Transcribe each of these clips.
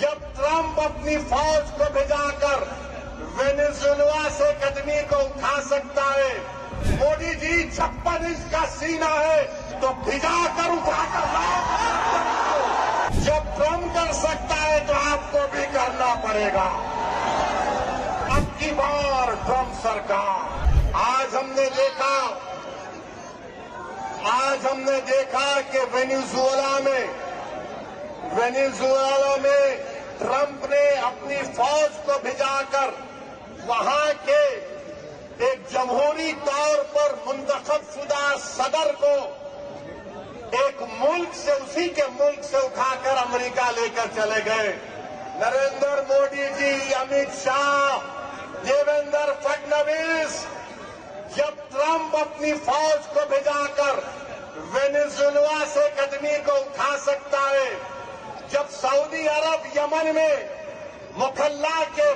जब ट्रंप अपनी फौज को भिजाकर वेनेजुएला से कदमी को उठा सकता है, मोदी जी 56 इंच का सीना है तो भिजाकर उठाकर लाओ। जब ट्रंप कर सकता है तो आपको भी करना पड़ेगा। अब की बार ट्रंप सरकार, आज हमने देखा कि वेनेजुएला में ट्रंप ने अपनी फौज को भिजाकर वहां के एक जमहूरी तौर पर मुंतखब शुदा सदर को एक मुल्क से, उसी के मुल्क से उठाकर अमेरिका लेकर चले गए। नरेंद्र मोदी जी, अमित शाह, देवेंद्र फडणवीस, जब ट्रंप अपनी फौज को भिजाकर वेनेजुएला से कदमी को उठा सकता है, जब सऊदी अरब यमन में मुखल्ला के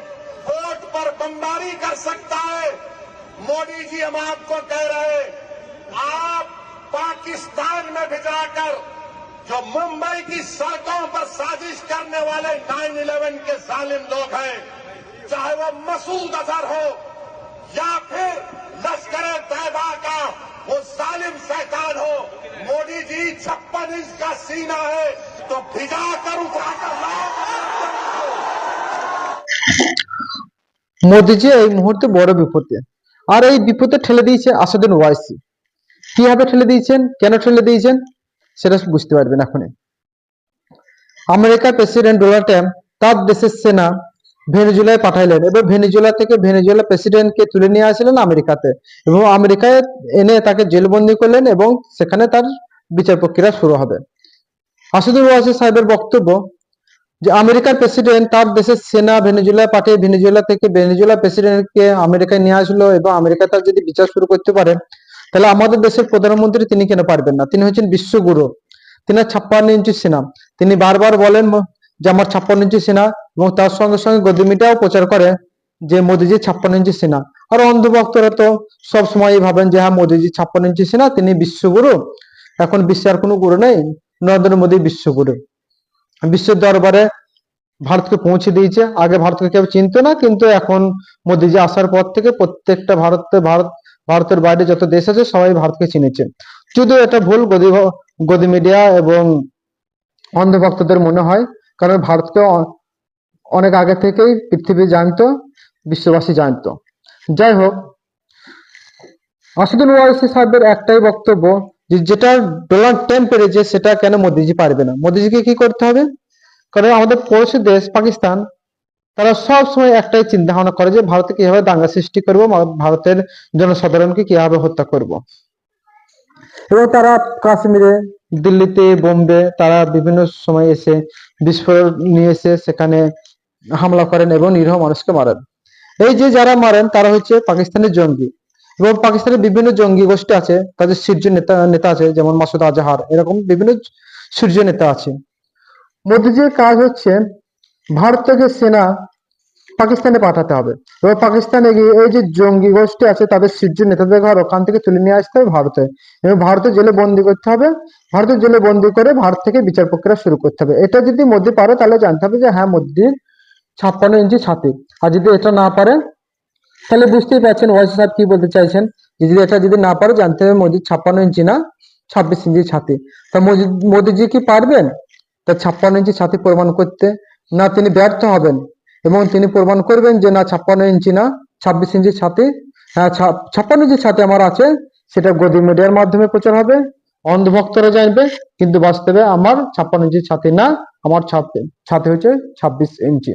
पोर्ट पर बमबारी कर सकता है, मोदी जी हम आपको कह रहे हैं, आप पाकिस्तान में भिजाकर जो मुंबई की सड़कों पर साजिश करने वाले 9/11 के जालिम लोग हैं, चाहे वो मसूद अजहर हो या फिर लश्कर तैयबा का वो जालिम शैतान हो, मोदी जी 56 इंच का सीना है तो भिजाकर उठाकर लाओ। মোদিজি এই মুহূর্তে বড় বিপদে, আর এই বিপদে ঠেলে দিয়েছে আসাদুল ওয়াইসি। কিভাবে ঠেলে দিয়েছেন, কেন ঠেলে দিয়েছেন সেটা বুঝতে পারবেন এখনই। আমেরিকার প্রেসিডেন্ট ডোনাল্ড ট্রাম্প তার দেশের সেনা ভেনেজুয়েলায় পাঠাইলেন এবং ভেনেজুয়েলা থেকে ভেনেজুয়েলা প্রেসিডেন্টকে তুলে নিয়ে আসলেন আমেরিকাতে এবং আমেরিকায় এনে তাকে জেলবন্দি করলেন এবং সেখানে তার বিচার প্রক্রিয়া শুরু হবে। আসাদুল ওয়াইসি সাহেবের বক্তব্য যে আমেরিকার প্রেসিডেন্ট তার দেশের সেনা ভেনেজুয়েলায় পাঠিয়ে ভেনেজুয়েলা থেকে ভেনেজুয়েলা প্রেসিডেন্টকে আমেরিকায় নিয়ে আসলো এবং আমেরিকা তার যদি বিচার শুরু করতে পারে, তাহলে আমাদের দেশের প্রধানমন্ত্রী তিনি কেন পারবেন না? তিনি হচ্ছেন বিশ্বগুরু, তিনি 56 ইঞ্চি সেনা। তিনি বারবার বলেন যে আমার 56 ইঞ্চি সেনা এবং তার সঙ্গে সঙ্গে গদি মিডিয়াও প্রচার করে যে মোদিজি 56 ইঞ্চি সেনা। আর অন্ধভক্তরা তো সবসময় ভাবেন যে হ্যাঁ মোদিজি 56 ইঞ্চি সেনা, তিনি বিশ্বগুরু, এখন বিশ্বের আর কোনো গুরু নেই, নরেন্দ্র মোদী বিশ্বগুরু। বিশ্বের দরবারে ভারতকে পৌঁছে দিয়েছে। আগে ভারতকে কেউ চিনতো না, কিন্তু এখন মোদিজি আসার পর থেকে প্রত্যেকটা ভারতের বাইরে যত দেশ আছে সবাই ভারতকে চিনেছে। যদিও এটা ভুল গদি মিডিয়া এবং অন্ধভক্তদের মনে হয়, কারণ ভারতকে অনেক আগে থেকেই পৃথিবী জানতো, বিশ্ববাসী জানতো। যাই হোক, আসাদুল ওয়াইসি সাহেবের একটাই বক্তব্য যে যেটা ডোনাল্ড ট্রাম্প পেরেছে সেটা কেন মোদিজি পারবে না। মোদিজিকে কি করতে হবে? কারণ আমাদের পড়োশী দেশ পাকিস্তান, তারা সব সময় একটাই চিন্তা ভাবনা করে যে ভারতে কিভাবে দাঙ্গা সৃষ্টি করব, ভারতের জনসাধারণকে কিভাবে হত্যা করব। এবং তারা কাশ্মীরে, দিল্লিতে, বোম্বে তারা বিভিন্ন সময় এসে বিস্ফোরণ নিয়ে এসে সেখানে হামলা করেন এবং নিরীহ মানুষকে মারেন। এই যে যারা মারেন তারা হচ্ছে পাকিস্তানের জঙ্গি, এবং পাকিস্তানের বিভিন্ন জঙ্গি গোষ্ঠী আছে, তাদের শীর্ষ নেতা আছে, যেমন মাসুদ আজহার, এরকম বিভিন্ন শীর্ষ নেতা আছে। মোদিজির কাজ হচ্ছে ভারত থেকে সেনা পাকিস্তানে পাঠাতে হবে এবং পাকিস্তানে গিয়ে এই যে জঙ্গি গোষ্ঠী আছে তাদের শীর্ষ নেতাদের ঘর ওখান থেকে তুলে নিয়ে আসতে হবে ভারতে, এবং ভারতের জেলে বন্দি করতে হবে। ভারতের জেলে বন্দি করে ভারত থেকে বিচার প্রক্রিয়া শুরু করতে হবে। এটা যদি মোদি পারে তাহলে জানতে হবে যে হ্যাঁ মোদির 56 ইঞ্চি ছাতি। আর যদি এটা না পারে তাহলে বুঝতেই পারছেন ওয়াইসি সাহেব কি বলতে চাইছেন, যে যদি এটা যদি না পারে জানতে হবে মোদির 56 ইঞ্চি না 26 ইঞ্চি ছাতি। তা মোদিজি কি পারবেন তার 56 ইঞ্চি ছাতি প্রমাণ করতে? না, তিনি ব্যর্থ হবেন এবং তিনি প্রমাণ করবেন যে না 56 ইঞ্চি না 26 ইঞ্চি ছাতি, হ্যাঁ 56 ইঞ্চি ছাতি আমার আছে, সেটা গদি মিডিয়ার মাধ্যমে প্রচার হবে, অন্ধভক্তরা জানবে, কিন্তু বাস্তবে আমার 56 ইঞ্চি ছাতি না, আমার ছাতি হচ্ছে 26 ইঞ্চি।